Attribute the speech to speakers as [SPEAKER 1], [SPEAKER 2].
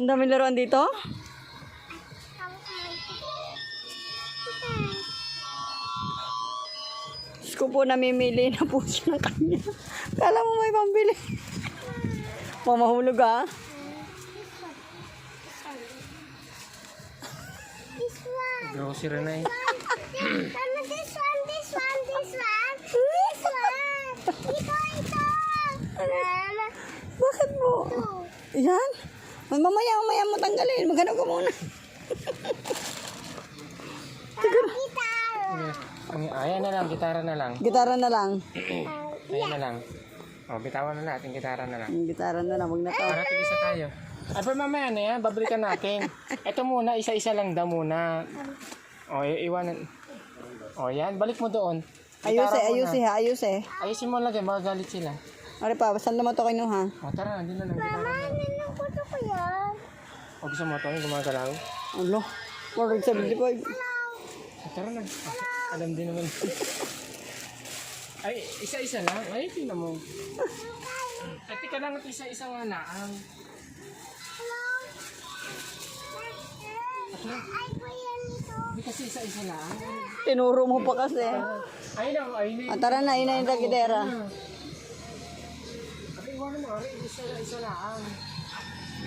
[SPEAKER 1] Ang daming laruan dito. Diyos ko po, namimili na po siya ng kanya. Kala mo may pambili. Mamahulog ah.
[SPEAKER 2] Grocery na eh.
[SPEAKER 1] Bakit mo? Yan. Mamaya mo tanggalin. Magano ka muna.
[SPEAKER 2] Ayan na lang, gitara na lang.
[SPEAKER 1] Gitara na lang.
[SPEAKER 2] Ayan na lang. O, bitawan na natin, gitara na lang.
[SPEAKER 1] Gitara na lang. Huwag na to.
[SPEAKER 2] Para tig-isa tayo. Ay, pero mamaya na yan, babalikan natin. Ito muna, isa-isa lang daw muna. O, iwanan. O, yan, balik mo doon.
[SPEAKER 1] Ayusin ha.
[SPEAKER 2] Ayusin mo lagi, magagalit sila.
[SPEAKER 1] Ari pa, saan naman ito kinuha?
[SPEAKER 2] O, tara, hindi na lang, gitara na lang. O, gusto mo ito, gumagalaw?
[SPEAKER 1] Ano? 475.
[SPEAKER 2] Tara na. Alam din naman. Ay, isa-isa lang. Ay, tingnan mo. Ay, tika lang at isa-isa nga na. Hindi kasi isa-isa lang.
[SPEAKER 1] Tinuro mo pa kasi.
[SPEAKER 2] Ay na, ay na.
[SPEAKER 1] Tara na, ina yung gitara.
[SPEAKER 2] Ay, iwanan mo. Isa lang.